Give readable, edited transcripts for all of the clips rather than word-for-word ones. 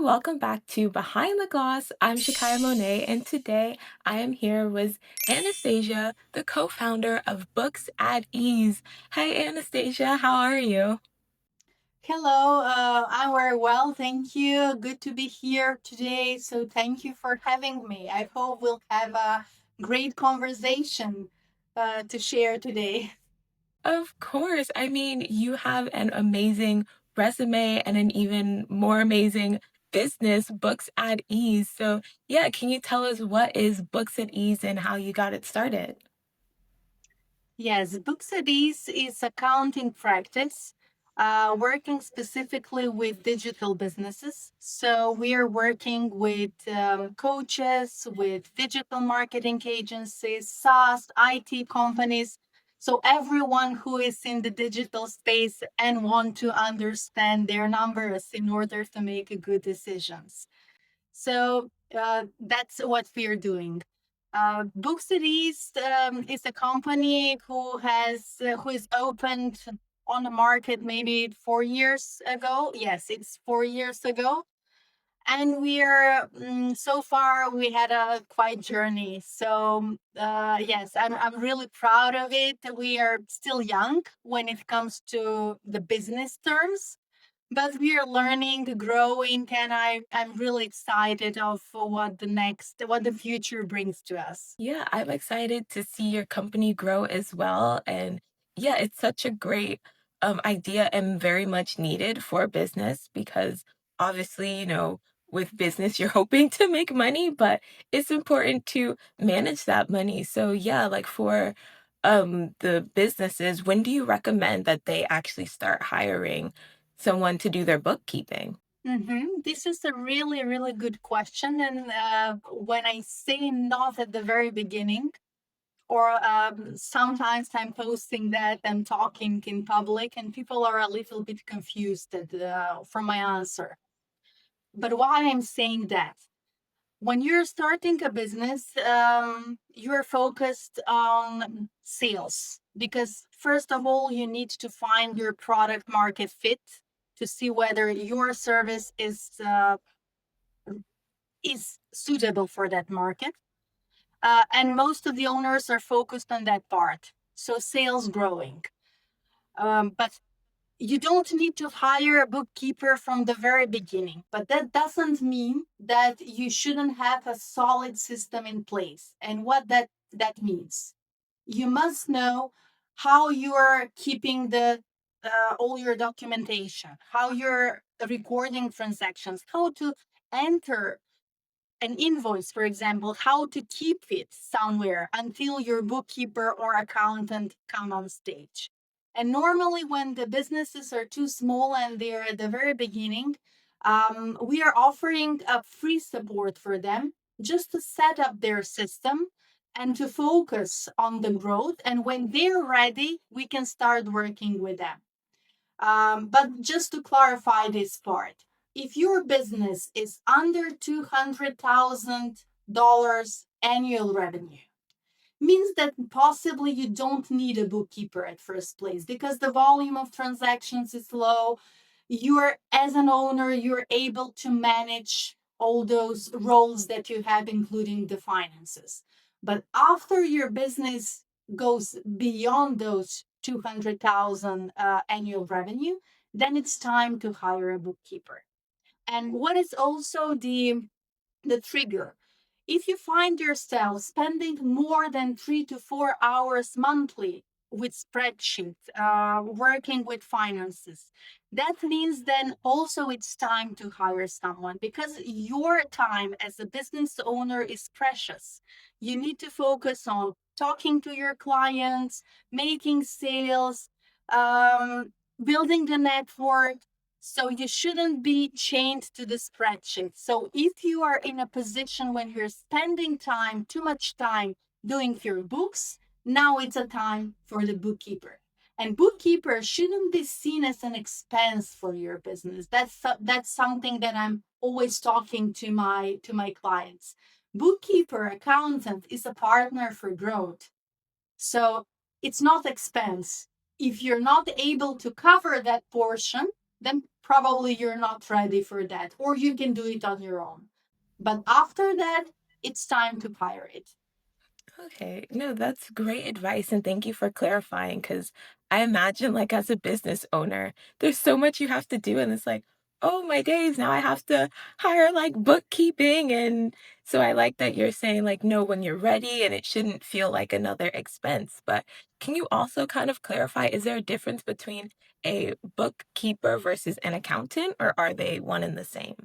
welcome back to Behind the Gloss. I'm Shakaya Monet, and today I am here with Anastasia, the co-founder of Books at Ease. Hi, Anastasia, how are you? Hello, I'm very well, thank you. Good to be here today. So, thank you for having me. I hope we'll have a great conversation to share today. Of course. I mean, you have an amazing resume and an even more amazing business, Books at Ease. So, yeah, can you tell us what is Books at Ease and how you got it started? Yes, Book Studies is accounting practice, working specifically with digital businesses. So we are working with coaches, with digital marketing agencies, SaaS, IT companies. So everyone who is in the digital space and want to understand their numbers in order to make good decisions. So that's what we're doing. Booksteries is a company who is opened on the market maybe 4 years ago. Yes, it's 4 years ago, and we're so far we had a quite journey. So yes, I'm really proud of it. We are still young when it comes to the business terms, but we are learning, growing, and I'm really excited of what the future brings to us. Yeah, I'm excited to see your company grow as well. And yeah, it's such a great idea and very much needed for business because obviously, with business, you're hoping to make money, but it's important to manage that money. So yeah, like for the businesses, when do you recommend that they actually start hiring someone to do their bookkeeping? This is a really, really good question. And when I say not at the very beginning, or sometimes I'm posting that I'm talking in public, and people are a little bit confused from my answer. But why I'm saying that? When you're starting a business, you're focused on sales because, first of all, you need to find your product market fit to see whether your service is suitable for that market. And most of the owners are focused on that part. So, sales growing. But you don't need to hire a bookkeeper from the very beginning, but that doesn't mean that you shouldn't have a solid system in place. And what that means, you must know how you're keeping the all your documentation, how you're recording transactions, how to enter an invoice, for example, how to keep it somewhere until your bookkeeper or accountant come on stage. And normally, when the businesses are too small and they're at the very beginning, we are offering a free support for them just to set up their system and to focus on the growth. And when they're ready, we can start working with them. But just to clarify this part, if your business is under $200,000 annual revenue, means that possibly you don't need a bookkeeper at first place because the volume of transactions is low. You're, as an owner, you're able to manage all those roles that you have, including the finances. But after your business goes beyond those 200,000 annual revenue, then it's time to hire a bookkeeper. And what is also the trigger? If you find yourself spending more than 3 to 4 hours monthly with spreadsheets, working with finances, that means then also it's time to hire someone because your time as a business owner is precious. You need to focus on talking to your clients, making sales, building the network, so you shouldn't be chained to the spreadsheet. So if you are in a position when you're spending time, too much time doing your books, now it's a time for the bookkeeper. And bookkeeper shouldn't be seen as an expense for your business. That's something that I'm always talking to my clients. Bookkeeper, accountant is a partner for growth. So it's not expense. If you're not able to cover that portion, then probably you're not ready for that, or you can do it on your own. But after that, it's time to hire it. Okay. No, that's great advice. And thank you for clarifying because I imagine, like, as a business owner, there's so much you have to do. And it's like, oh my days, now I have to hire like bookkeeping. And so I like that you're saying, like, no, when you're ready and it shouldn't feel like another expense. But can you also kind of clarify, is there a difference between a bookkeeper versus an accountant, or are they one and the same?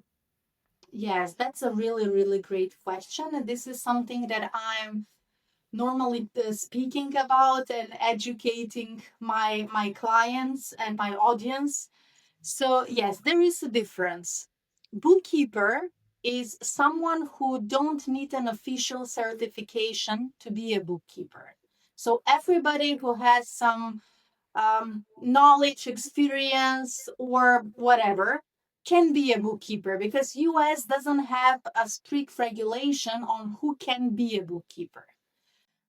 Yes, that's a really, really great question. And this is something that I'm normally speaking about and educating my clients and my audience. So yes, there is a difference. Bookkeeper is someone who don't need an official certification to be a bookkeeper. So everybody who has some knowledge, experience, or whatever can be a bookkeeper, because US doesn't have a strict regulation on who can be a bookkeeper.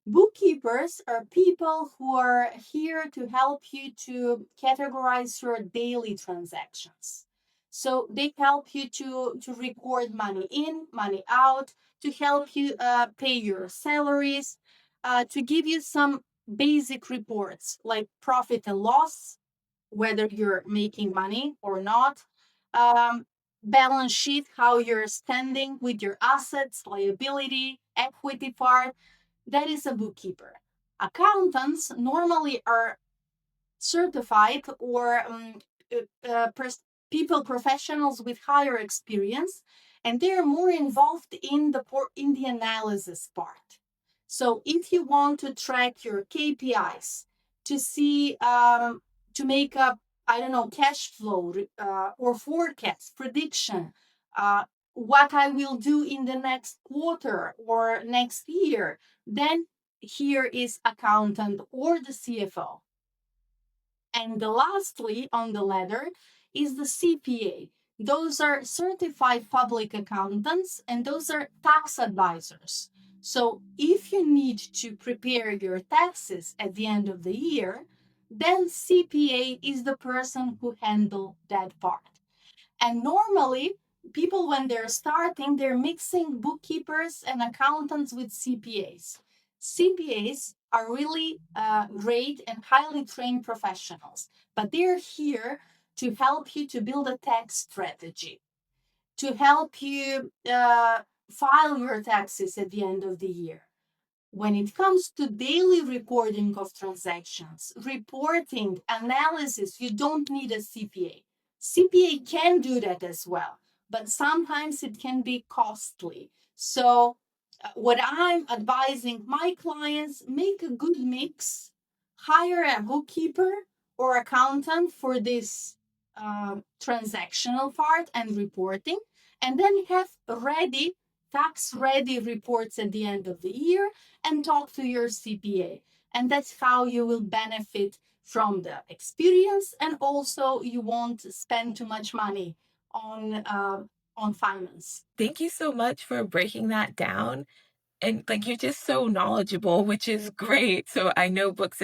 Bookkeepers are people who are here to help you to categorize your daily transactions. So they help you to record money in, money out, to help you pay your salaries, to give you some basic reports like profit and loss, whether you're making money or not, balance sheet, how you're standing with your assets, liability, equity part. That is a bookkeeper. Accountants normally are certified or uh, uh, pers- people professionals with higher experience, and they're more involved in the analysis part. So if you want to track your KPIs, to see to make up, I don't know, cash flow or forecast prediction, uh, what I will do in the next quarter or next year, then here is accountant or the CFO. And the lastly on the ladder is the CPA. Those are certified public accountants, and those are tax advisors. So if you need to prepare your taxes at the end of the year, then CPA is the person who handle that part. And normally, people, when they're starting, they're mixing bookkeepers and accountants with CPAs. CPAs are really great and highly trained professionals, but they're here to help you to build a tax strategy, to help you file your taxes at the end of the year. When it comes to daily recording of transactions, reporting, analysis, you don't need a CPA. CPA can do that as well, but sometimes it can be costly. So, what I'm advising my clients, make a good mix, hire a bookkeeper or accountant for this transactional part and reporting, and then have ready tax ready reports at the end of the year and talk to your CPA. And that's how you will benefit from the experience, and also you won't spend too much money on finance. Thank you so much for breaking that down. And, like, you're just so knowledgeable, which is great. So I know Books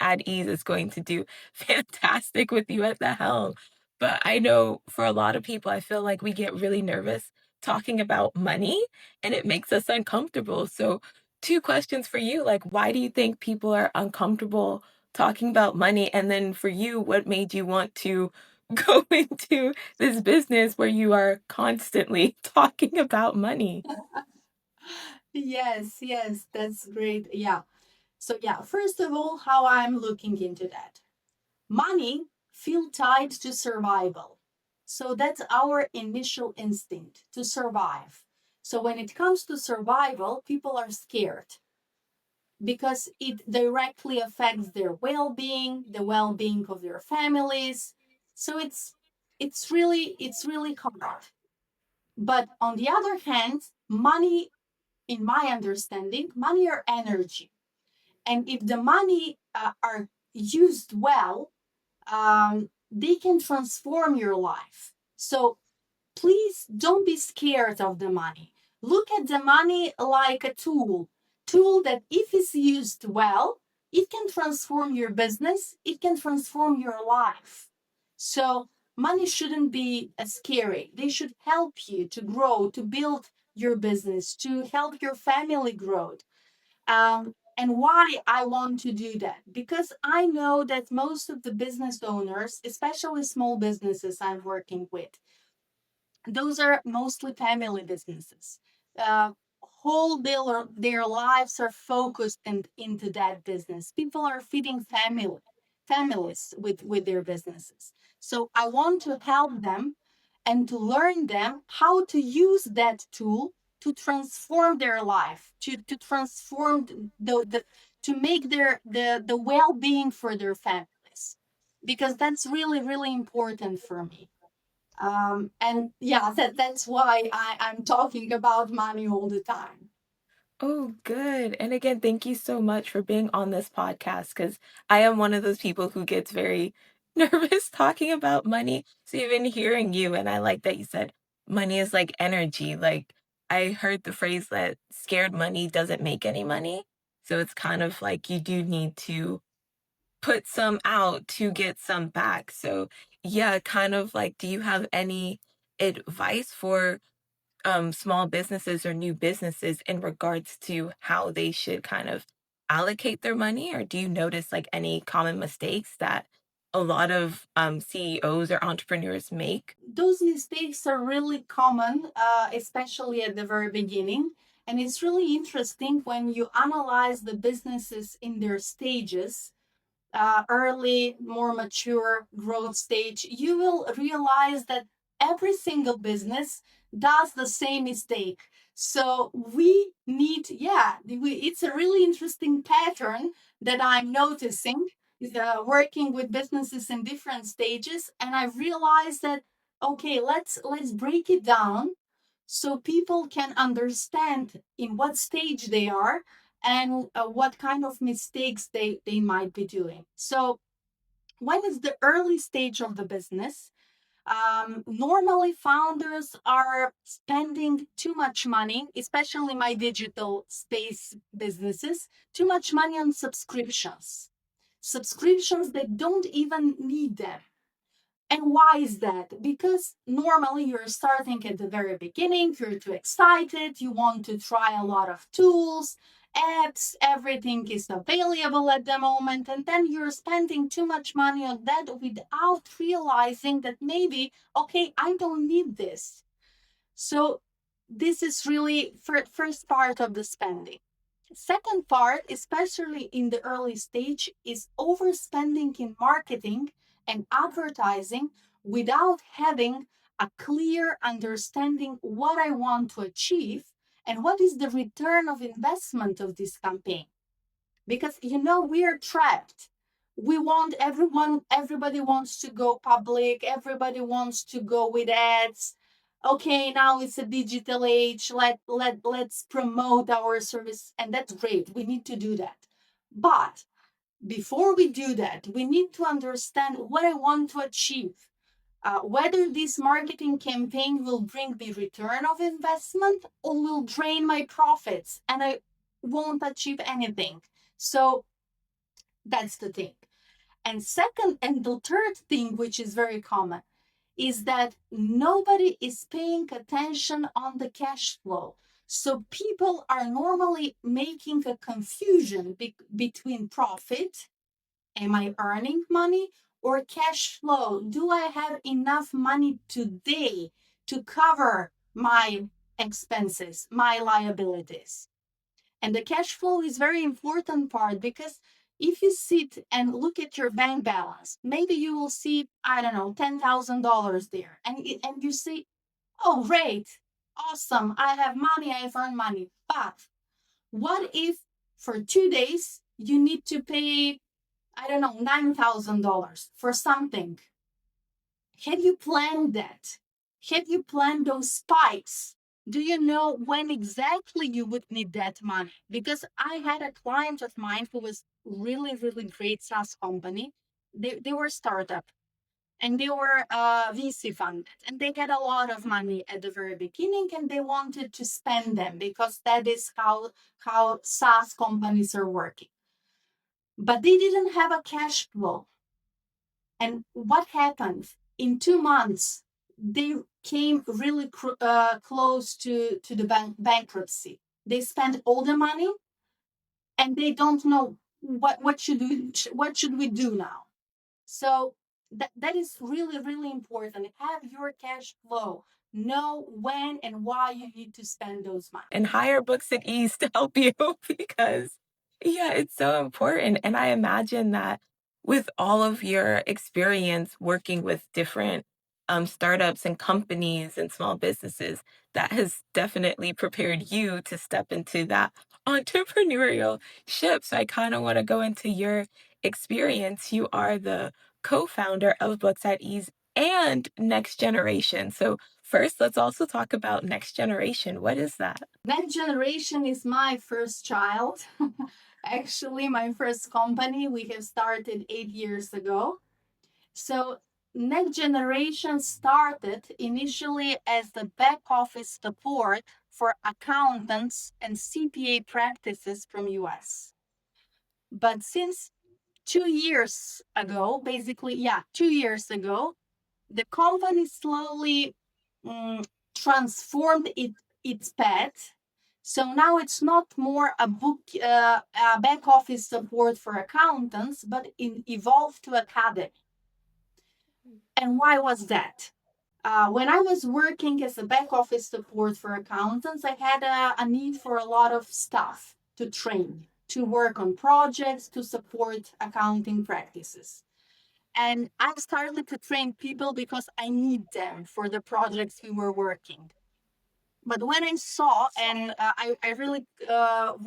at Ease is going to do fantastic with you at the helm. But I know for a lot of people, I feel like we get really nervous talking about money, and it makes us uncomfortable. So 2 questions for you, like, why do you think people are uncomfortable talking about money? And then for you, what made you want to go into this business where you are constantly talking about money? Yes, yes, that's great. Yeah. So yeah, first of all, how I'm looking into that. Money feel tied to survival. So that's our initial instinct to survive. So when it comes to survival, people are scared because it directly affects their well-being, the well-being of their families. So it's really hard. But on the other hand, money, in my understanding, money are energy, and if the money are used well, they can transform your life. So please don't be scared of the money. Look at the money like a tool that if it's used well, it can transform your business, it can transform your life. So money shouldn't be scary. They should help you to grow, to build your business, to help your family grow. And why I want to do that? Because I know that most of the business owners, especially small businesses I'm working with, those are mostly family businesses. Uh, whole their lives are focused into that business. People are feeding families with their businesses. So I want to help them and to learn them how to use that tool to transform their life, to transform the to make the well-being for their families, because that's really really important for me. And yeah, that's why I'm talking about money all the time. Oh, good. And again, thank you so much for being on this podcast because I am one of those people who gets very nervous talking about money. So even hearing you, and I like that you said money is like energy. Like I heard the phrase that scared money doesn't make any money. So it's kind of like you do need to put some out to get some back. So yeah, kind of like, do you have any advice for small businesses or new businesses in regards to how they should kind of allocate their money? Or do you notice like any common mistakes that a lot of CEOs or entrepreneurs make? Those mistakes are really common, especially at the very beginning. And it's really interesting when you analyze the businesses in their stages, early, more mature growth stage, you will realize that every single business does the same mistake. So we need, yeah, it's a really interesting pattern that I'm noticing is working with businesses in different stages, and I realized that okay, let's break it down so people can understand in what stage they are and what kind of mistakes they might be doing. So when it's the early stage of the business, normally founders are spending too much money, especially my digital space businesses, too much money on subscriptions that don't even need them. And why is that? Because normally you're starting at the very beginning, you're too excited, you want to try a lot of tools, apps, everything is available at the moment, and then you're spending too much money on that without realizing that maybe, okay, I don't need this. So this is really first part of the spending. Second part, especially in the early stage, is overspending in marketing and advertising without having a clear understanding what I want to achieve and what is the return of investment of this campaign. Because we are trapped. We want everybody wants to go public, everybody wants to go with ads. Okay, now it's a digital age. Let's promote our service, and that's great. We need to do that. But before we do that, we need to understand what I want to achieve. Whether this marketing campaign will bring the return of investment or will drain my profits and I won't achieve anything. So that's the thing. And second, and the third thing, which is very common, is that nobody is paying attention on the cash flow. So people are normally making a confusion between profit, am I earning money, or cash flow? Do I have enough money today to cover my expenses, my liabilities? And the cash flow is very important part because if you sit and look at your bank balance, maybe you will see, I don't know, $10,000 there. And you say, oh, great, awesome, I have money, I have earned money. But what if for 2 days you need to pay, I don't know, $9,000 for something? Have you planned that? Have you planned those spikes? Do you know when exactly you would need that money? Because I had a client of mine who was really, really great SaaS company. They were startup and they were VC funded and they had a lot of money at the very beginning and they wanted to spend them because that is how SaaS companies are working. But they didn't have a cash flow. And what happened? In 2 months, they came really close to the bankruptcy. They spent all the money and they don't know what should we do now. So that is really, really important. Have your cash flow. Know when and why you need to spend those money. And hire books at ease to help you because yeah, it's so important. And I imagine that with all of your experience working with different startups and companies and small businesses, that has definitely prepared you to step into that entrepreneurial ship. So I kind of want to go into your experience. You are the co-founder of Books at Ease and Next Generation. So first, let's also talk about Next Generation. What is that? Next Generation is my first child. Actually, my first company we have started 8 years ago. So, Next Generation started initially as the back office support for accountants and CPA practices from US. But since 2 years ago, basically, yeah, 2 years ago, the company slowly mm, transformed its path. So now it's not more a back office support for accountants, but it evolved to academy. And why was that? When I was working as a back office support for accountants, I had a need for a lot of staff to train, to work on projects, to support accounting practices. And I started to train people because I need them for the projects we were working. But when I saw, and I really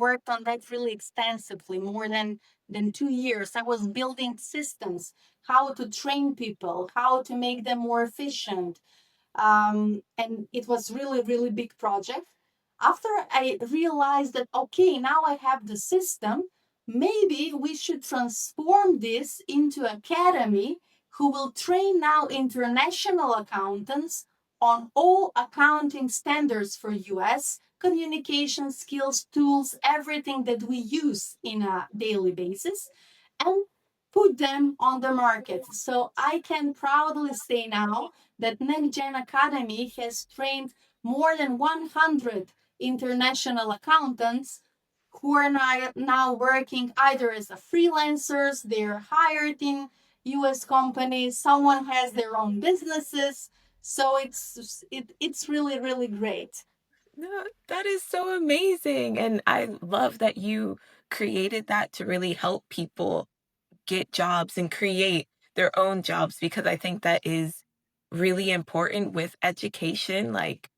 worked on that really extensively, more than 2 years, I was building systems, how to train people, how to make them more efficient, and it was really, really big project. After I realized that okay, now I have the system, maybe we should transform this into academy who will train now international accountants on all accounting standards for US communication skills, tools, everything that we use in a daily basis, and put them on the market. So I can proudly say now that NextGen Academy has trained more than 100 international accountants who are now working either as a freelancers, they're hired in US companies, someone has their own businesses. So it's really, really great. No, that is so amazing. And I love that you created that to really help people get jobs and create their own jobs because I think that is really important with education, like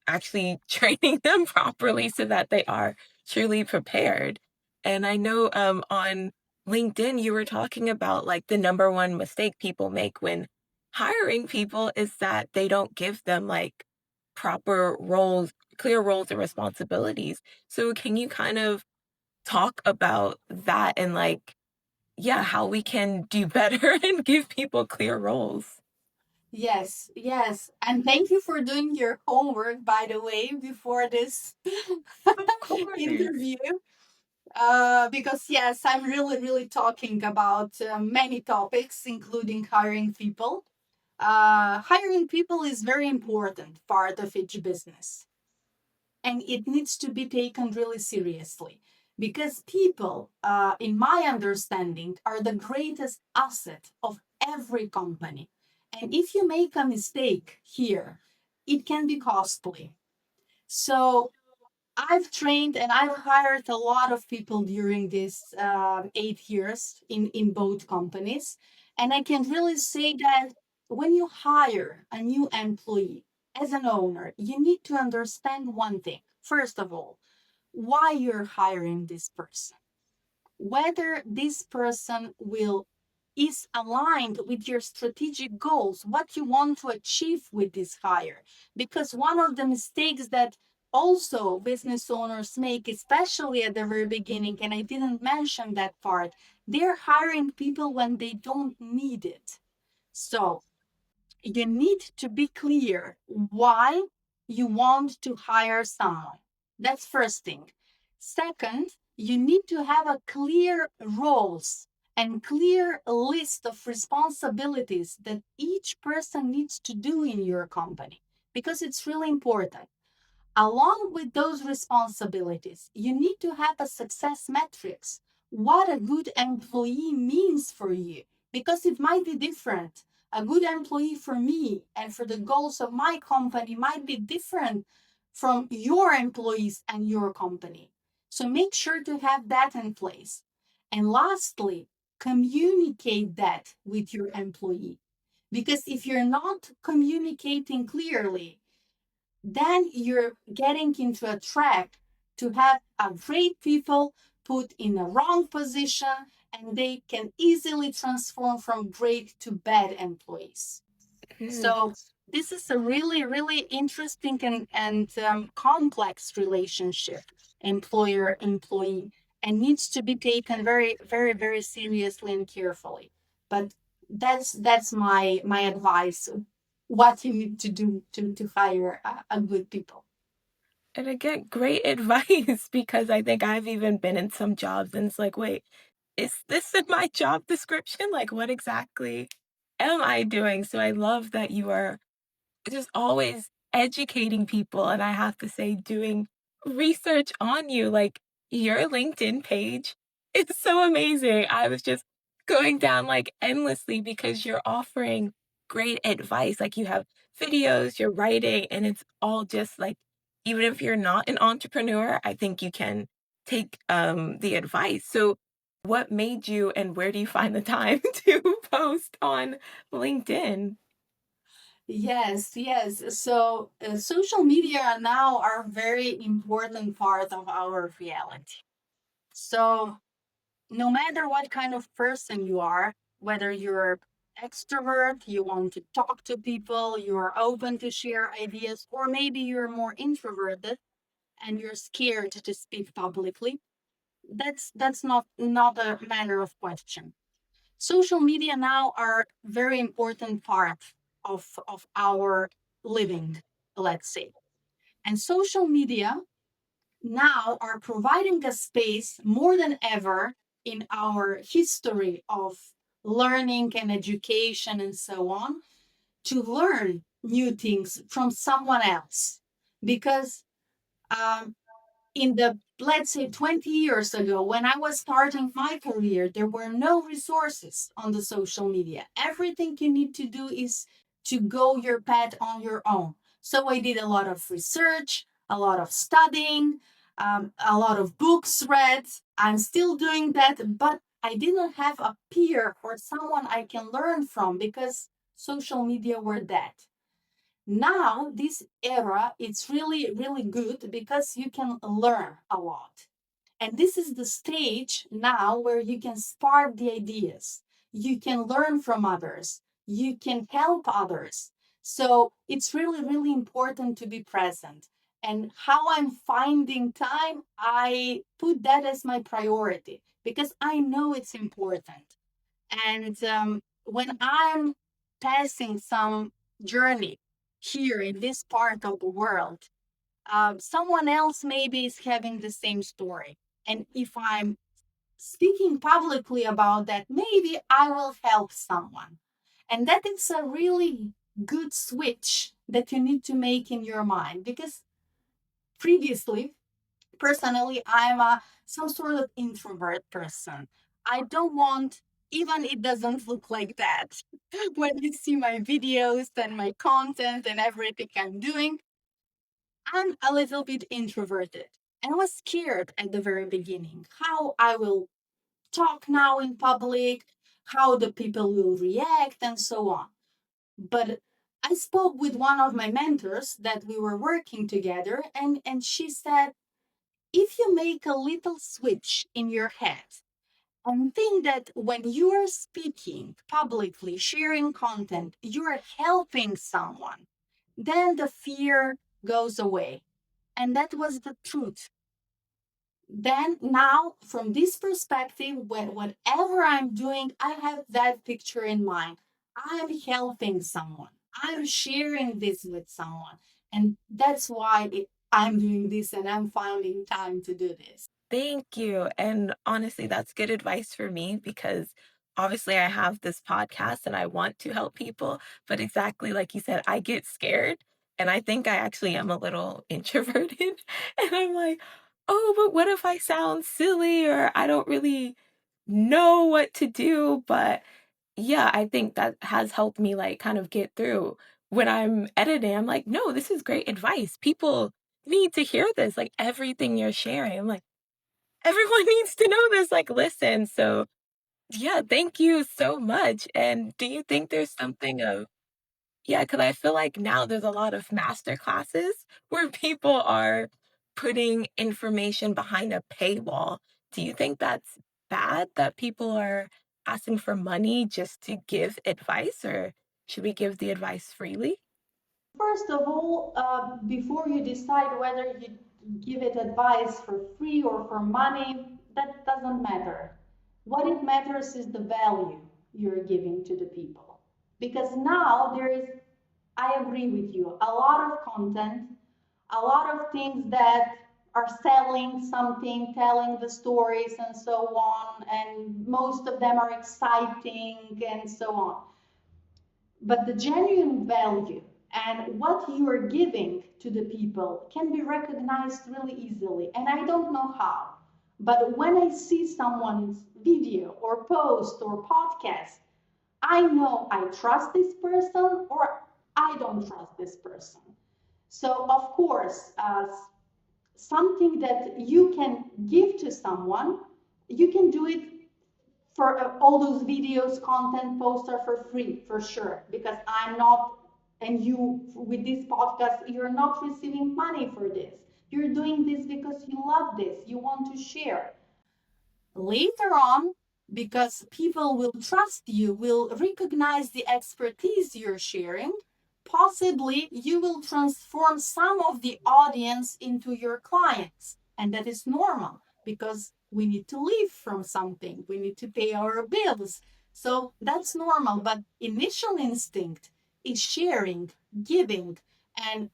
actually training them properly so that they are truly prepared. And I know on LinkedIn, you were talking about like the number one mistake people make when hiring people is that they don't give them like proper roles, clear roles and responsibilities. So can you kind of talk about that and like yeah, how we can do better and give people clear roles. Yes, yes. And thank you for doing your homework, by the way, before this Of course. interview. Because, yes, I'm really, really talking about many topics, including hiring people. Hiring people is very important part of each business, and it needs to be taken really seriously because people, in my understanding, are the greatest asset of every company. And if you make a mistake here, it can be costly. So I've trained and I've hired a lot of people during these 8 years in both companies. And I can really say that when you hire a new employee as an owner, you need to understand one thing. First of all, why you're hiring this person, whether this person will is aligned with your strategic goals, what you want to achieve with this hire. Because one of the mistakes that also business owners make, especially at the very beginning, and I didn't mention that part, they're hiring people when they don't need it. So you need to be clear why you want to hire someone. That's first thing. Second, you need to have a clear roles and clear list of responsibilities that each person needs to do in your company, because it's really important. Along with those responsibilities, you need to have a success metrics. What a good employee means for you, because it might be different. A good employee for me and for the goals of my company might be different from your employees and your company. So make sure to have that in place. And lastly, communicate that with your employee. Because if you're not communicating clearly, then you're getting into a trap to have a great people put in a wrong position, and they can easily transform from great to bad employees. Mm. So this is a really, really interesting and complex relationship, employer employee, and needs to be taken very, very, very seriously and carefully. But that's my advice. What you need to do to hire a good people. And again, great advice because I think I've even been in some jobs and it's like, wait, is this in my job description? Like, what exactly am I doing? So I love that you are just always educating people, and I have to say doing research on you, like, your LinkedIn page is so amazing. I was just going down, like, endlessly because you're offering great advice, like, you have videos, you're writing, and it's all just, like even if you're not an entrepreneur, I think you can take, the advice. So, what made you and where do you find the time to post on LinkedIn? Yes, yes. So social media now are very important part of our reality. So no matter what kind of person you are, whether you're extrovert, you want to talk to people, you're open to share ideas, or maybe you're more introverted and you're scared to speak publicly, that's not a matter of question. Social media now are very important part of our living, let's say. And social media now are providing a space more than ever in our history of learning and education and so on, to learn new things from someone else. Because um, in the, let's say, 20 years ago, when I was starting my career, there were no resources on the social media. Everything you need to do is to go your path on your own. So I did a lot of research, a lot of studying, a lot of books read. I'm still doing that, but I didn't have a peer or someone I can learn from, because social media were dead. Now this era, it's really, really good because you can learn a lot. And this is the stage now where you can spark the ideas, you can learn from others, you can help others. So it's really, really important to be present. And how I'm finding time, I put that as my priority because I know it's important. And when I'm passing some journey here in this part of the world, someone else maybe is having the same story. And if I'm speaking publicly about that, maybe I will help someone. And that is a really good switch that you need to make in your mind, because previously, personally, I'm a some sort of introvert person. I don't want, even it doesn't look like that. When you see my videos and my content and everything I'm doing, I'm a little bit introverted. And I was scared at the very beginning how I will talk now in public, how the people will react, and so on. But I spoke with one of my mentors that we were working together, and she said, if you make a little switch in your head and think that when you are speaking publicly, sharing content, you are helping someone, then the fear goes away. And that was the truth. Then, now, from this perspective, when whatever I'm doing, I have that picture in mind. I'm helping someone, I'm sharing this with someone. And that's why I'm doing this and I'm finding time to do this. Thank you. And honestly, that's good advice for me because obviously I have this podcast and I want to help people, but exactly like you said, I get scared. And I think I actually am a little introverted. And I'm like, oh, but what if I sound silly or I don't really know what to do? But yeah, I think that has helped me like kind of get through. When I'm editing, I'm like, no, this is great advice. People need to hear this, like everything you're sharing. I'm like, everyone needs to know this, like, listen, so, yeah, thank you so much, and do you think there's something of yeah, because I feel like now there's a lot of master classes where people are putting information behind a paywall. Do you think that's bad that people are asking for money just to give advice, or should we give the advice freely? First of all, before you decide whether you give it advice for free or for money, that doesn't matter. What it matters is the value you're giving to the people. Because now there is, I agree with you, a lot of content, a lot of things that are selling something, telling the stories and so on, and most of them are exciting and so on. But the genuine value and what you are giving to the people can be recognized really easily. And I don't know how. But when I see someone's video or post or podcast, I know I trust this person or I don't trust this person. So, of course, something that you can give to someone, you can do it for all those videos, content posts are for free, for sure, because I'm not, and you with this podcast, you're not receiving money for this. You're doing this because you love this, you want to share. Later on, because people will trust you, will recognize the expertise you're sharing, possibly you will transform some of the audience into your clients. And that is normal because we need to live from something, we need to pay our bills. So that's normal. But initial instinct is sharing, giving. And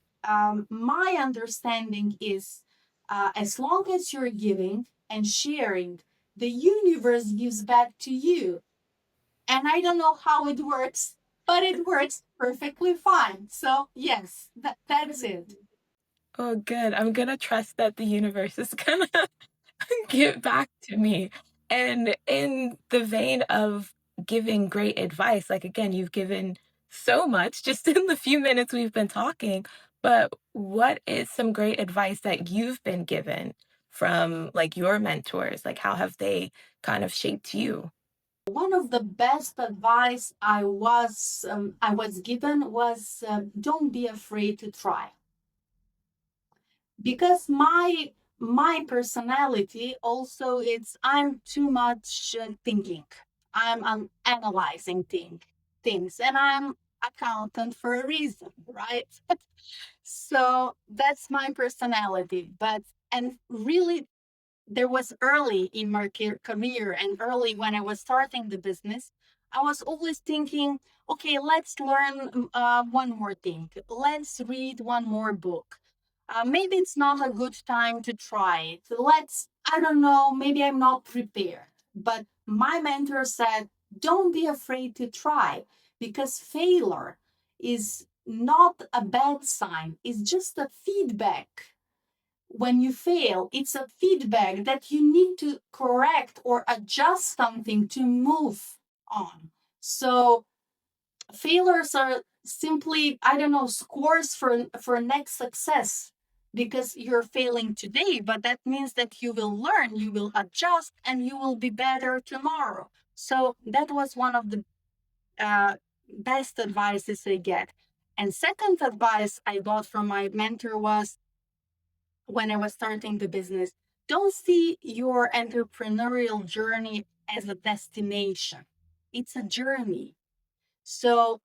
my understanding is as long as you're giving and sharing, the universe gives back to you. And I don't know how it works, but it works perfectly fine. So, yes, that's it. Oh, good, I'm gonna trust that the universe is gonna get back to me. And in the vein of giving great advice, like again, you've given so much just in the few minutes we've been talking, but what is some great advice that you've been given from like your mentors? Like how have they kind of shaped you? One of the best advice I was given was don't be afraid to try. Because my personality also it's I'm too much thinking. I'm analyzing things and I'm accountant for a reason, right? So that's my personality. But and really there was early in my career and early when I was starting the business, I was always thinking, okay, let's learn one more thing. Let's read one more book. Maybe it's not a good time to try it. I don't know, maybe I'm not prepared. But my mentor said, don't be afraid to try because failure is not a bad sign, it's just a feedback. When you fail, it's a feedback that you need to correct or adjust something to move on. So failures are simply, I don't know, scores for next success because you're failing today, but that means that you will learn, you will adjust, and you will be better tomorrow. So that was one of the best advices I get. And second advice I got from my mentor was when I was starting the business, don't see your entrepreneurial journey as a destination. It's a journey. So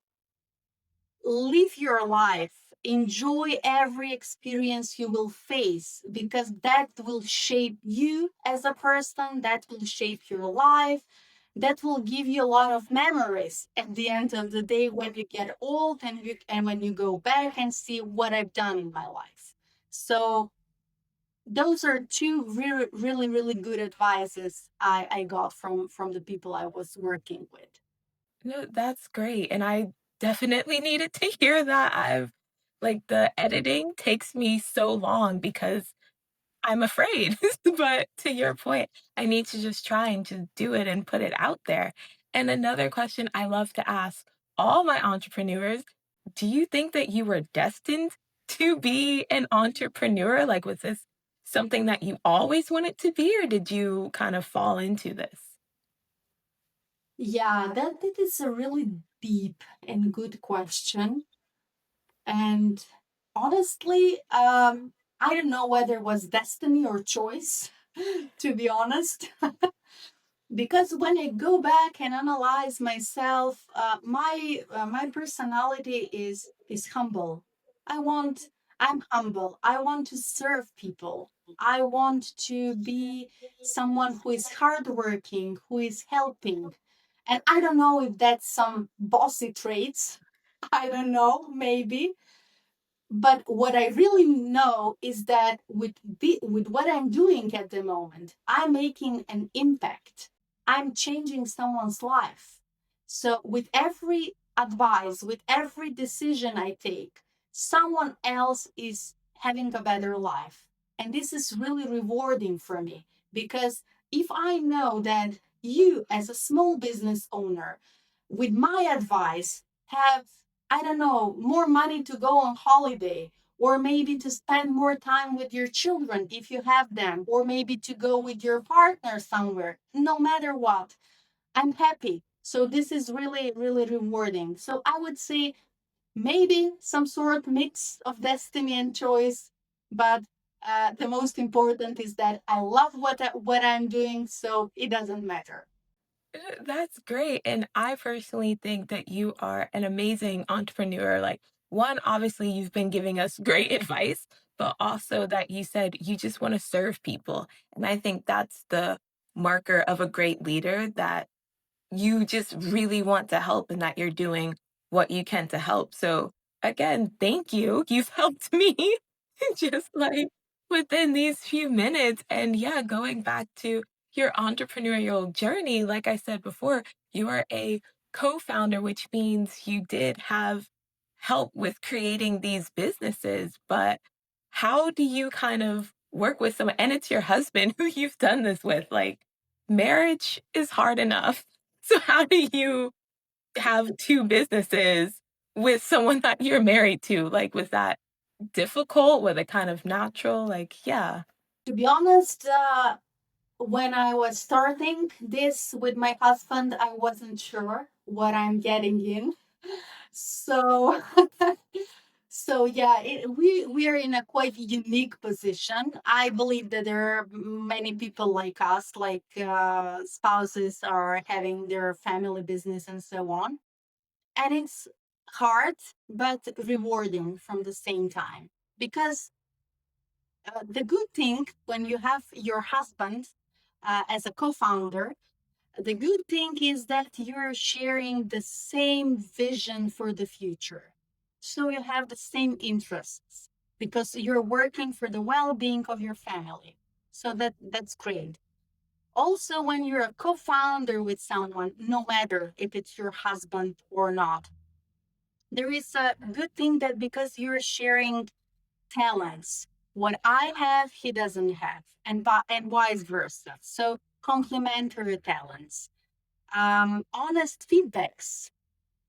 live your life. Enjoy every experience you will face because that will shape you as a person, that will shape your life, that will give you a lot of memories at the end of the day when you get old and when you go back and see what I've done in my life. So Those are two really, really, really good advices I got from the people I was working with. No, that's great, and I definitely needed to hear that. I've like, the editing takes me so long because I'm afraid. But to your point, I need to just try and just do it and put it out there. And another question I love to ask all my entrepreneurs, do you think that you were destined to be an entrepreneur? Like, was this something that you always wanted to be, or did you kind of fall into this? Yeah, that is a really deep and good question. And honestly, I don't know whether it was destiny or choice, to be honest. Because when I go back and analyze myself, my personality is humble. I want I'm humble. I want to serve people. I want to be someone who is hardworking, who is helping. And I don't know if that's some bossy traits. I don't know, maybe, but what I really know is that with what I'm doing at the moment, I'm making an impact. I'm changing someone's life. So with every advice, with every decision I take, someone else is having a better life. And this is really rewarding for me because if I know that you, as a small business owner, with my advice, have, I don't know, more money to go on holiday, or maybe to spend more time with your children if you have them, or maybe to go with your partner somewhere. No matter what, I'm happy. So this is really, really rewarding. So I would say maybe some sort mix of destiny and choice, but the most important is that I love what I'm doing, so it doesn't matter. That's great, and I personally think that you are an amazing entrepreneur, like, one, obviously, you've been giving us great advice, but also that you said you just wanna serve people, and I think that's the marker of a great leader, that you just really want to help and that you're doing what you can to help. So again, thank you. You've helped me just like within these few minutes. And yeah, going back to your entrepreneurial journey, like I said before, you are a co founder, which means you did have help with creating these businesses. But how do you kind of work with someone? And it's your husband who you've done this with. Like, marriage is hard enough. So how do you have 2 businesses with someone that you're married to? Like, was that difficult? Was it kind of natural? Like, yeah. To be honest, when I was starting this with my husband, I wasn't sure what I'm getting in. So, so yeah, we are in a quite unique position. I believe that there are many people like us, like spouses are having their family business and so on, and it's hard but rewarding from the same time because the good thing when you have your husband as a co-founder, the good thing is that you're sharing the same vision for the future. So you have the same interests because you're working for the well-being of your family. So that's great. Also, when you're a co-founder with someone, no matter if it's your husband or not, there is a good thing that because you're sharing talents, what I have, he doesn't have, and vice versa. So complementary talents, honest feedbacks,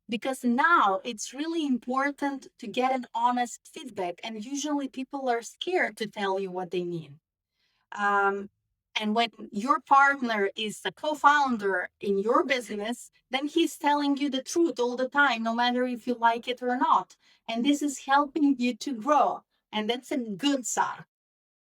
because now it's really important to get an honest feedback, and usually people are scared to tell you what they mean. Um, and when your partner is a co-founder in your business, then he's telling you the truth all the time, no matter if you like it or not. And this is helping you to grow, and that's a good sign.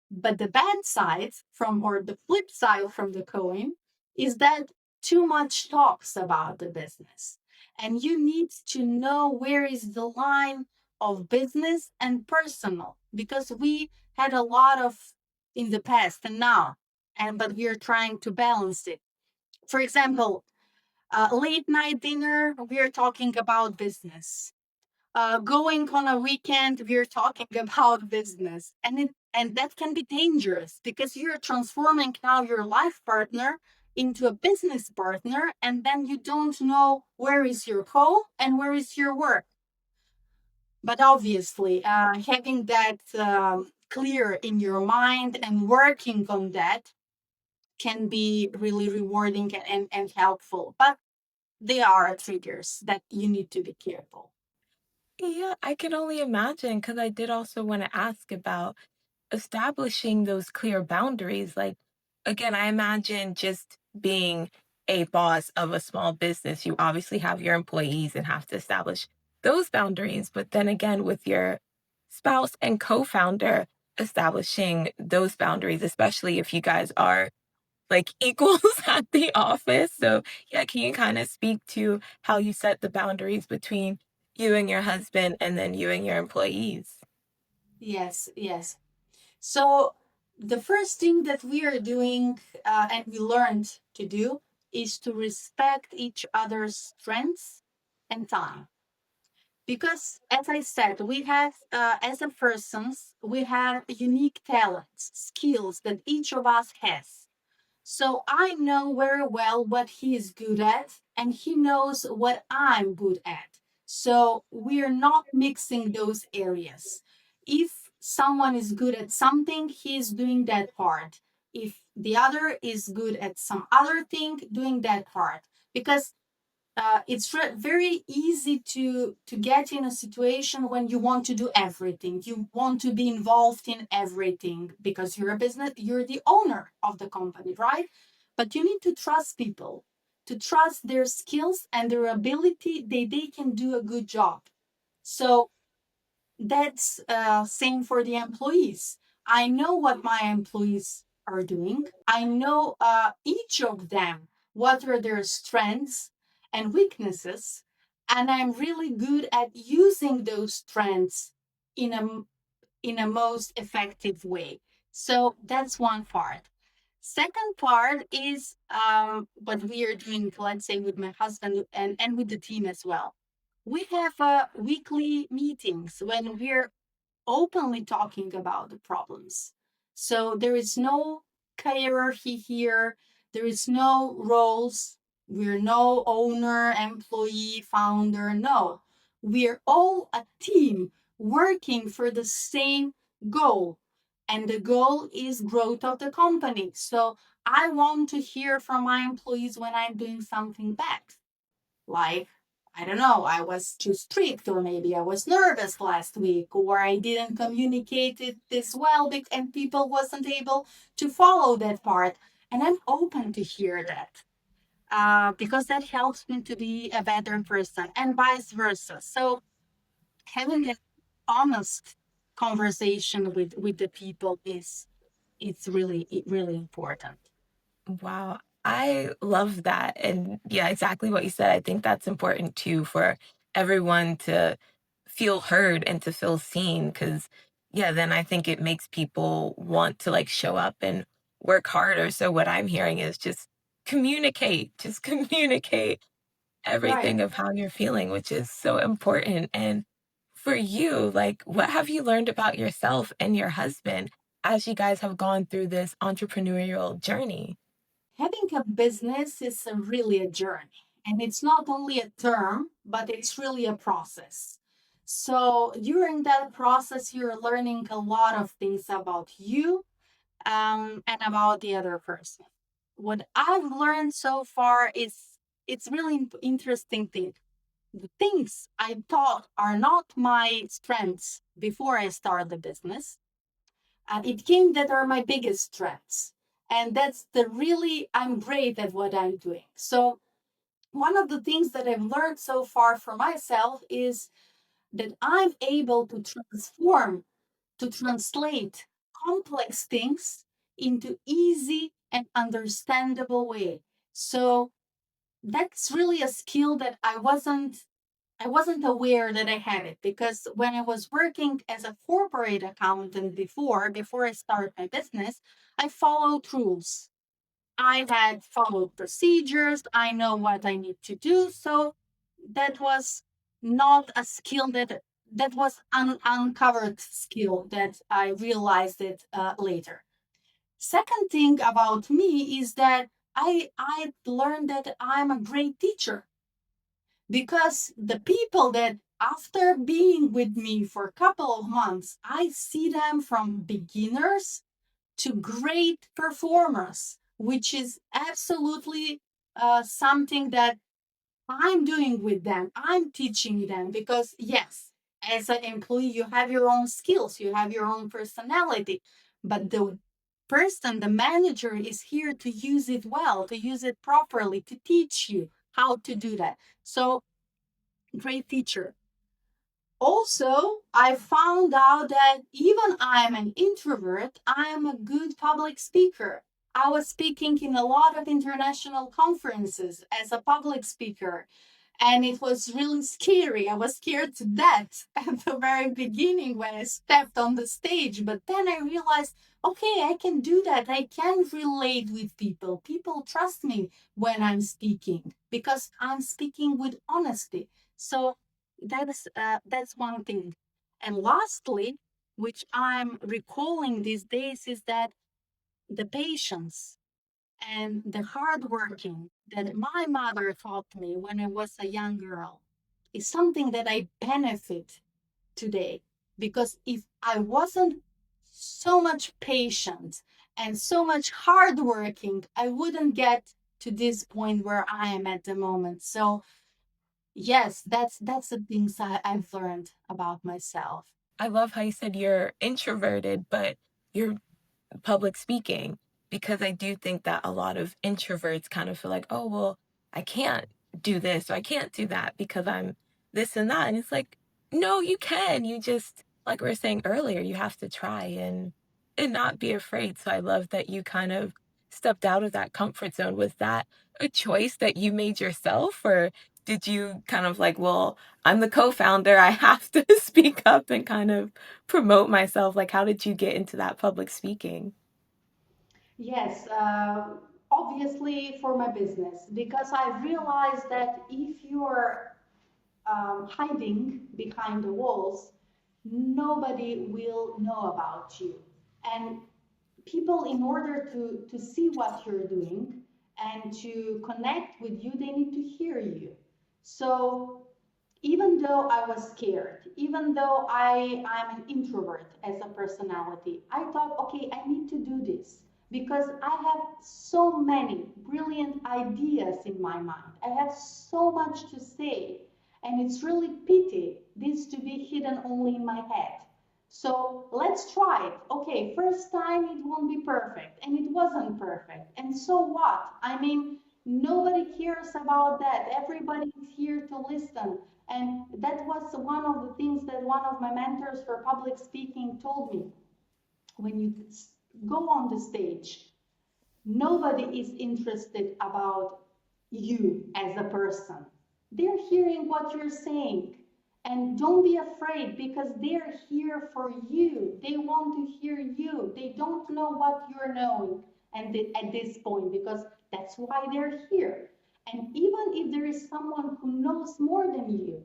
But the bad side from, or the flip side from the coin, is that too much talks about the business. And you need to know where is the line of business and personal, because we had a lot of in the past and now, and but we are trying to balance it. For example, late night dinner, we are talking about business. Going on a weekend, we're talking about business, And that can be dangerous because you're transforming now your life partner into a business partner, and then you don't know where is your home and where is your work. But obviously, having that clear in your mind and working on that can be really rewarding and helpful. But they are triggers that you need to be careful. Yeah, I can only imagine because I did also want to ask about establishing those clear boundaries. Like, again, I imagine just being a boss of a small business, you obviously have your employees and have to establish those boundaries. But then again, with your spouse and co founder, establishing those boundaries, especially if you guys are like equals at the office. So, yeah, can you kind of speak to how you set the boundaries between you and your husband and then you and your employees? Yes, yes. So the first thing that we are doing and we learned to do is to respect each other's strengths and time. Because, as I said, we have, as a persons, we have unique talents, skills that each of us has. So I know very well what he is good at, and he knows what I'm good at. So we're not mixing those areas. If someone is good at something, he is doing that part. If the other is good at some other thing, doing that part. Because it's very easy to get in a situation when you want to do everything. You want to be involved in everything because you're a business, you're the owner of the company, right? But you need to trust people, to trust their skills and their ability, they can do a good job. So that's same for the employees. I know what my employees are doing. I know each of them, what are their strengths and weaknesses, and I'm really good at using those strengths in a most effective way. So that's one part. Second part is what we are doing, let's say, with my husband and with the team as well. We have weekly meetings when we're openly talking about the problems. So there is no hierarchy here, there is no roles. We're no owner, employee, founder. No, we're all a team working for the same goal. And the goal is growth of the company. So I want to hear from my employees when I'm doing something bad. Like, I don't know, I was too strict, or maybe I was nervous last week, or I didn't communicate it this well, and people wasn't able to follow that part. And I'm open to hear that because that helps me to be a better person, and vice versa. So having an honest conversation with the people is it's really important. Wow. I love that. And yeah, exactly what you said. I think that's important too for everyone to feel heard and to feel seen. Cause yeah, then I think it makes people want to like show up and work harder. So what I'm hearing is just communicate Right. everything of how you're feeling, which is so important. And for you, like, what have you learned about yourself and your husband as you guys have gone through this entrepreneurial journey? Having a business is really a journey, and it's not only a term, but it's really a process. So during that process, you're learning a lot of things about you and about the other person. What I've learned so far is it's really interesting thing. The things I thought are not my strengths before I started the business, it came that are my biggest strengths. And that's the really, I'm great at what I'm doing. So, one of the things that I've learned so far for myself is that I'm able to transform, to translate complex things into easy and understandable way. So, that's really a skill that I wasn't aware that I had it because when I was working as a corporate accountant before I started my business, I followed rules. I had followed procedures. I know what I need to do. So that was not a skill that was an uncovered skill that I realized it later. Second thing about me is that I learned that I'm a great teacher, because the people that after being with me for a couple of months, I see them from beginners to great performers, which is absolutely something that I'm doing with them. I'm teaching them because, yes, as an employee, you have your own skills, you have your own personality, but the person, the manager, is here to use it well, to use it properly, to teach you how to do that. So, great teacher. Also, I found out that even I'm an introvert, I am a good public speaker. I was speaking in a lot of international conferences as a public speaker, and it was really scary. I was scared to death at the very beginning when I stepped on the stage, but then I realized, okay, I can do that. I can relate with people. People trust me when I'm speaking because I'm speaking with honesty. So that's one thing. And lastly, which I'm recalling these days, is that the patience and the hard working that my mother taught me when I was a young girl is something that I benefit today. Because if I wasn't so much patient and so much hardworking, I wouldn't get to this point where I am at the moment. So yes, that's the things I've learned about myself. I love how you said you're introverted, but you're public speaking, because I do think that a lot of introverts kind of feel like, oh, well, I can't do this or I can't do that because I'm this and that. And it's like, no, you can. You just, like we were saying earlier, you have to try and not be afraid. So I love that you kind of stepped out of that comfort zone. Was that a choice that you made yourself, or did you kind of like, well, I'm the co-founder, I have to speak up and kind of promote myself? Like, how did you get into that public speaking? Yes, obviously for my business, because I realized that if you're hiding behind the walls, nobody will know about you. And people, in order to see what you're doing and to connect with you, they need to hear you. So even though I was scared, even though I'm an introvert as a personality, I thought, okay, I need to do this because I have so many brilliant ideas in my mind. I have so much to say, and it's really pity this to be hidden only in my head. So let's try it. Okay, first time it won't be perfect, and it wasn't perfect. And so what? I mean, nobody cares about that. Everybody is here to listen. And that was one of the things that one of my mentors for public speaking told me. When you go on the stage, nobody is interested about you as a person. They're hearing what you're saying. And don't be afraid because they're here for you. They want to hear you. They don't know what you're knowing and at this point because that's why they're here. And even if there is someone who knows more than you,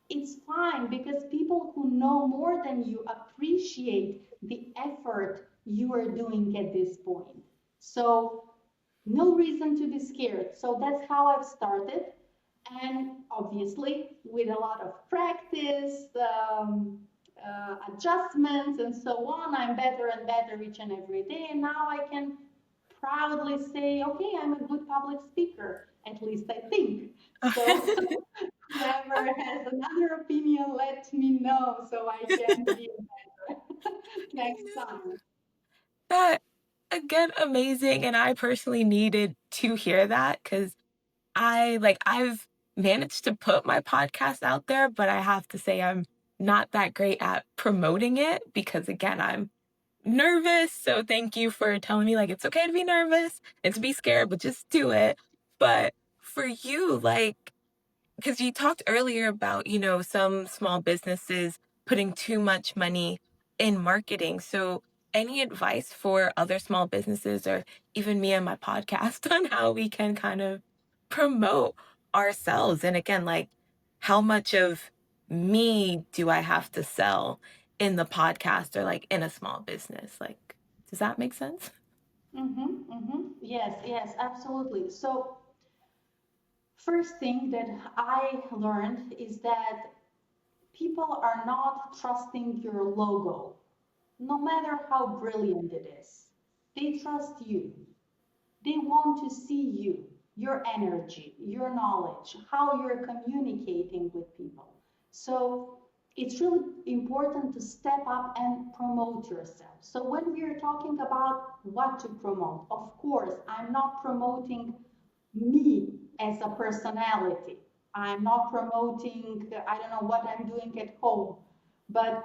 it's fine because people who know more than you appreciate the effort you are doing at this point. So, no reason to be scared. So, that's how I've started. And obviously, with a lot of practice, adjustments, and so on, I'm better and better each and every day. And now I can proudly say, okay, I'm a good public speaker, at least I think. So, whoever has another opinion, let me know so I can be better next time. That, again, amazing. And I personally needed to hear that because I've managed to put my podcast out there, but I have to say I'm not that great at promoting it because, again, I'm nervous. So thank you for telling me, like, it's okay to be nervous and to be scared, but just do it. But for you, like, because you talked earlier about, some small businesses putting too much money in marketing. So, any advice for other small businesses or even me and my podcast on how we can kind of promote ourselves? And again, like, how much of me do I have to sell in the podcast or like in a small business? Like, does that make sense? Mm-hmm, mm-hmm. Yes, yes, absolutely. So, first thing that I learned is that people are not trusting your logo, no matter how brilliant it is. They trust you. They want to see you, your energy, your knowledge, how you're communicating with people. So it's really important to step up and promote yourself. So when we're talking about what to promote, of course, I'm not promoting me as a personality. I'm not promoting, I don't know what I'm doing at home, but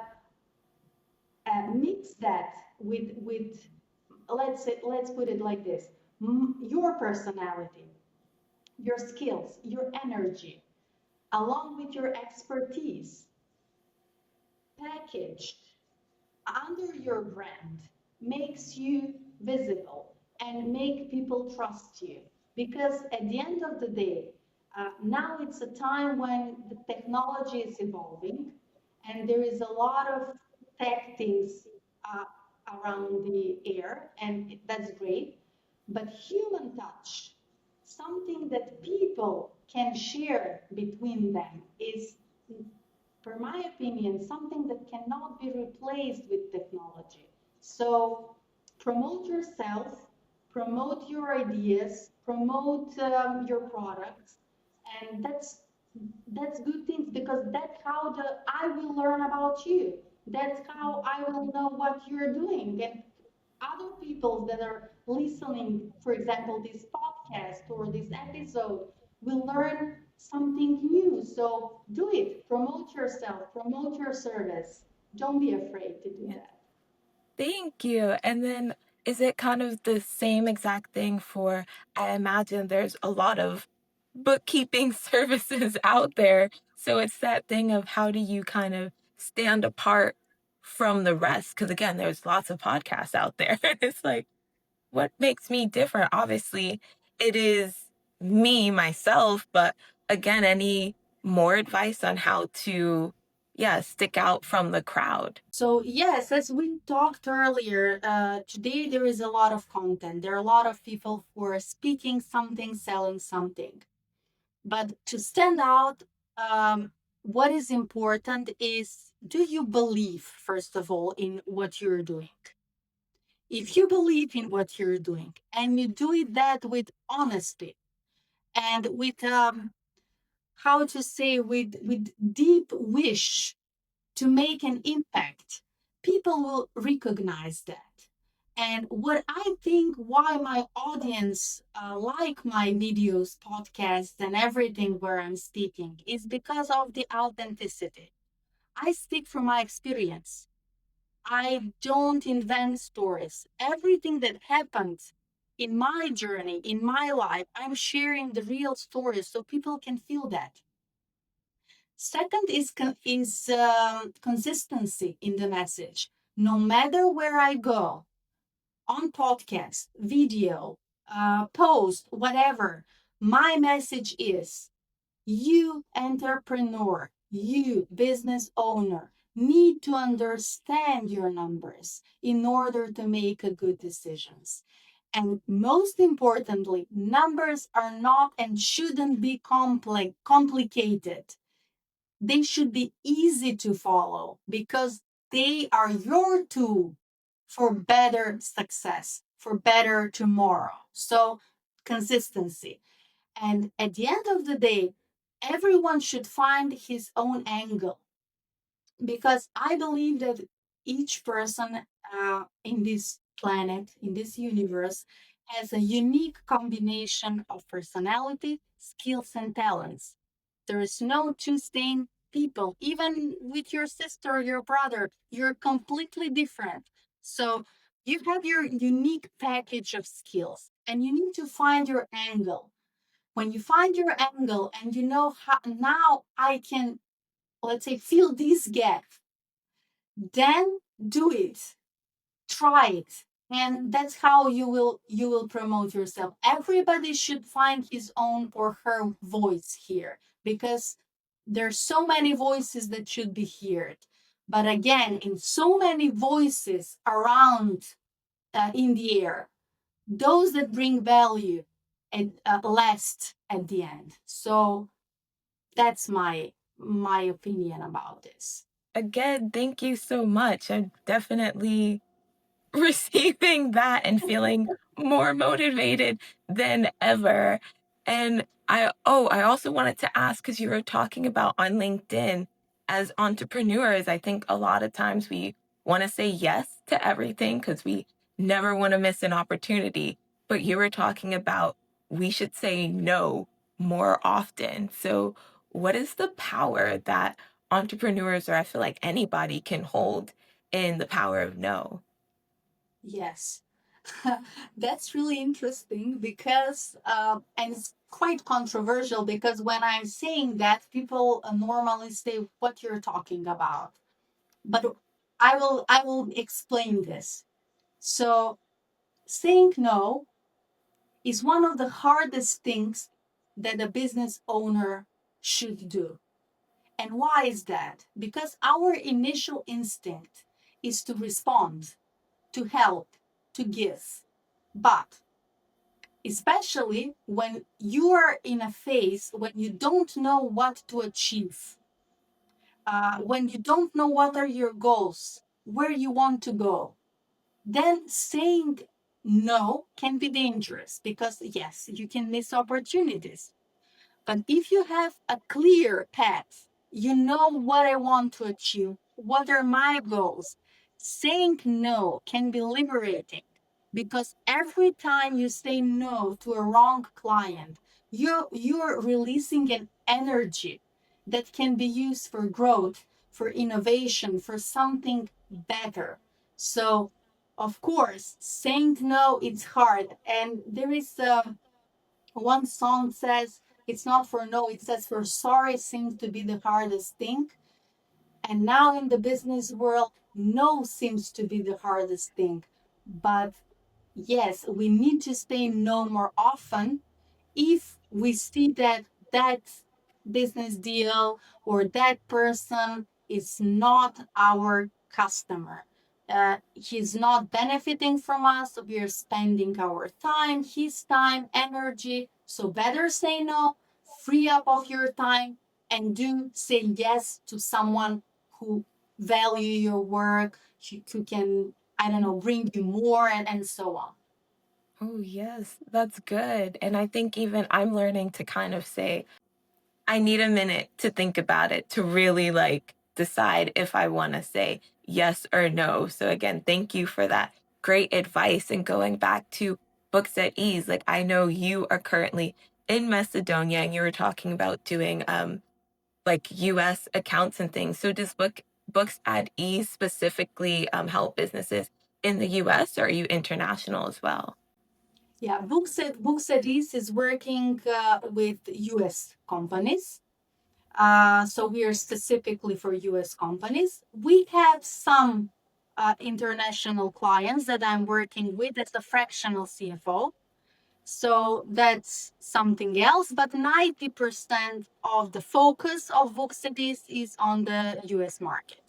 mix that with let's put it like this: your personality, your skills, your energy, along with your expertise, packaged under your brand, makes you visible and make people trust you. Because at the end of the day, now it's a time when the technology is evolving and there is a lot of tech things uh, around the air, and that's great. But human touch, something that people can share between them, is, for my opinion, something that cannot be replaced with technology. So promote yourself, promote your ideas, promote your products, and that's good things, because that's how the I will learn about you. That's how I will know what you're doing, and other people that are listening, for example, this podcast or this episode, will learn something new. So do it, promote yourself, promote your service. Don't be afraid to do Yeah. that. Thank you. And then is it kind of the same exact thing for, I imagine there's a lot of bookkeeping services out there. So it's that thing of how do you kind of stand apart from the rest? Because again, there's lots of podcasts out there. It's like, what makes me different? Obviously, it is me, myself, but again, any more advice on how to, yeah, stick out from the crowd? So, yes, as we talked earlier, today there is a lot of content. There are a lot of people who are speaking something, selling something. But to stand out, what is important is, do you believe, first of all, in what you're doing? If you believe in what you're doing and you do it that with honesty and with, how to say, with deep wish to make an impact, people will recognize that. And what I think why my audience like my videos, podcasts, and everything where I'm speaking is because of the authenticity. I speak from my experience. I don't invent stories. Everything that happened in my journey, in my life, I'm sharing the real stories so people can feel that. Second is consistency in the message. No matter where I go, on podcast, video, post, whatever, my message is: you entrepreneur, you business owner, need to understand your numbers in order to make a good decisions. And most importantly, numbers are not and shouldn't be complicated. They should be easy to follow because they are your tool for better success, for better tomorrow. So, consistency. And at the end of the day, everyone should find his own angle, because I believe that each person in this planet, in this universe, has a unique combination of personality, skills, and talents. There is no two same people. Even with your sister or your brother, you're completely different. So you have your unique package of skills, and you need to find your angle. When you find your angle and you know how now I can, let's say, fill this gap, then do it, try it, and that's how you will promote yourself. Everybody should find his own or her voice here, because There's so many voices that should be heard. But again, in so many voices around in the air, those that bring value and last at the end. So that's my opinion about this. Again, thank you so much. I'm definitely receiving that and feeling more motivated than ever. And I also wanted to ask because you were talking about on LinkedIn as entrepreneurs, I think a lot of times we want to say yes to everything because we never want to miss an opportunity. But you were talking about we should say no more often. So, what is the power that entrepreneurs, or I feel like anybody, can hold in the power of no? Yes. That's really interesting because, and it's quite controversial because when I'm saying that, people normally say what you're talking about. But I will explain this. So saying no is one of the hardest things that a business owner should do. And why is that? Because our initial instinct is to respond, to help, to give. But especially when you are in a phase when you don't know what to achieve, when you don't know what are your goals, where you want to go, then saying no can be dangerous because, yes, you can miss opportunities. But if you have a clear path, you know what I want to achieve, what are my goals, saying no can be liberating because every time you say no to a wrong client, you're releasing an energy that can be used for growth, for innovation, for something better. So, of course, saying no it's hard, and there is one song says it's not for no, it says for sorry seems to be the hardest thing. And now in the business world, no seems to be the hardest thing. But yes, we need to say no more often if we see that that business deal or that person is not our customer. He's not benefiting from us. We are spending our time, his time, energy. So better say no, free up of your time, and do say yes to someone who value your work, who can, I don't know, bring you more and so on. Oh, yes, that's good. And I think even I'm learning to kind of say, I need a minute to think about it to really like decide if I want to say yes or no. So, again, thank you for that great advice. And going back to Books at Ease, like I know you are currently in Macedonia and you were talking about doing like US accounts and things. So, does Books at Ease specifically help businesses in the US, or are you international as well? Yeah, Books at Ease is working with U.S. companies. So we are specifically for U.S. companies. We have some international clients that I'm working with as a fractional CFO. So that's something else. But 90% of the focus of Books.it is on the U.S. market.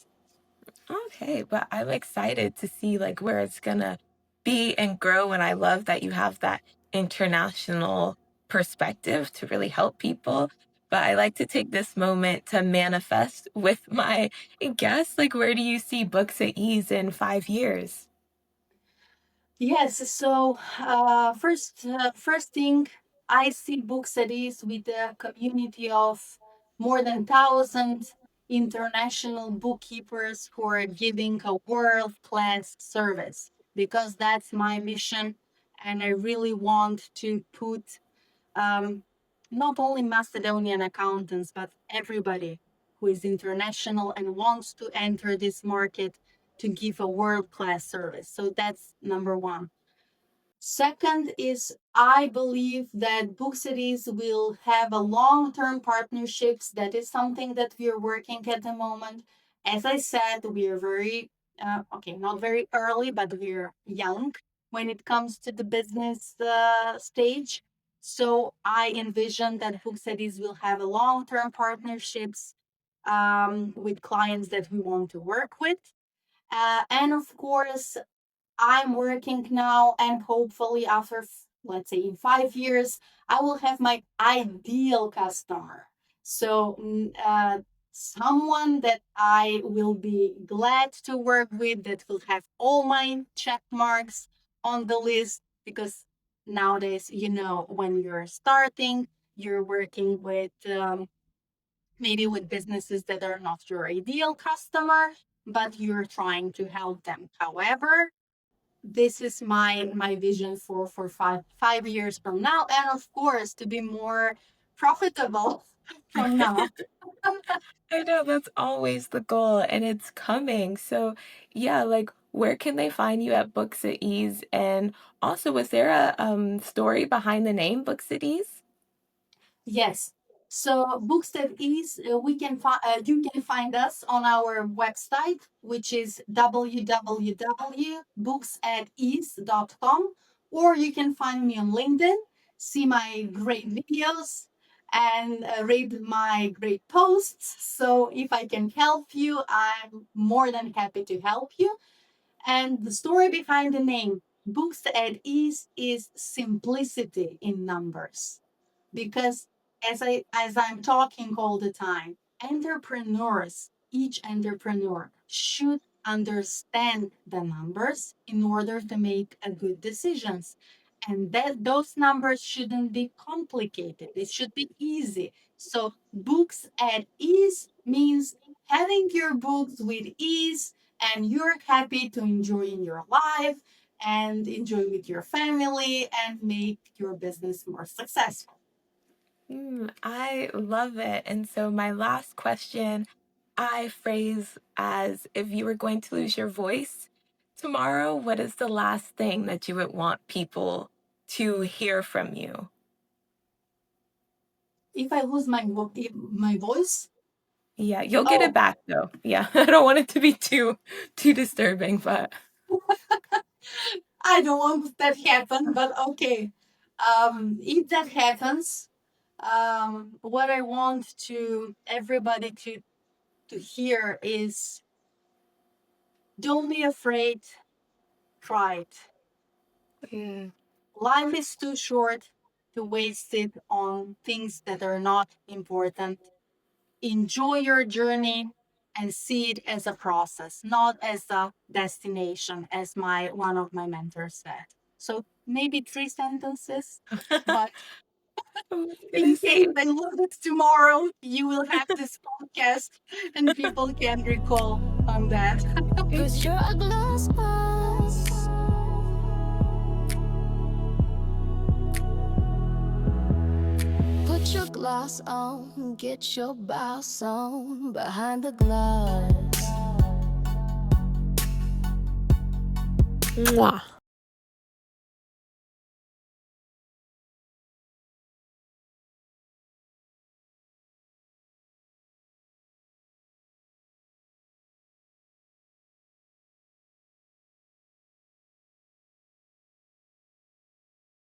Okay, but I'm excited to see like where it's gonna be and grow. And I love that you have that international perspective to really help people. But I like to take this moment to manifest with my guests. Like, where do you see Books at Ease in 5 years? Yes, so first thing, I see Books at Ease with a community of more than 1,000 international bookkeepers who are giving a world-class service because that's my mission, and I really want to put um, not only Macedonian accountants, but everybody who is international and wants to enter this market to give a world class service. So that's number one. Second is I believe that Book Cities will have a long-term partnerships. That is something that we are working at the moment. As I said, we are very okay, not very early, but we're young when it comes to the business stage. So I envision that Books at Ease will have a long-term partnerships with clients that we want to work with. And of course, I'm working now, and hopefully, after let's say in 5 years, I will have my ideal customer. So, someone that I will be glad to work with, that will have all my check marks on the list. Because nowadays, when you're starting, you're working with maybe with businesses that are not your ideal customer, but you're trying to help them. However, this is my vision for five years from now, and of course to be more profitable from now. I know that's always the goal and it's coming. So, yeah, like where can they find you at Books at Ease? And also, was there a story behind the name Books at Ease? Yes. So Books at Ease, you can find us on our website, which is www.booksatease.com, or you can find me on LinkedIn, see my great videos, and read my great posts. So if I can help you, I'm more than happy to help you. And the story behind the name Books at Ease is simplicity in numbers, because as I'm talking all the time, each entrepreneur should understand the numbers in order to make a good decisions, and that those numbers shouldn't be complicated, it should be easy. So books at ease means having your books with ease, and you're happy to enjoy in your life and enjoy with your family and make your business more successful. I love it. And so, my last question I phrase as if you were going to lose your voice tomorrow, what is the last thing that you would want people to hear from you? If I lose my voice, Yeah, you'll get it oh, back though. Yeah, I don't want it to be too disturbing, but I don't want that happen, but okay. If that happens, what I want to everybody to hear is, don't be afraid, try it. mm, Life is too short to waste it on things that are not important. Enjoy your journey and see it as a process, not as a destination, as my one of my mentors said. So maybe three sentences, but I was gonna in say case they lose it tomorrow, you will have this podcast and people can recall on that. Cause you're a glass house. Put your glass on, get your boss on behind the glass. Mwah.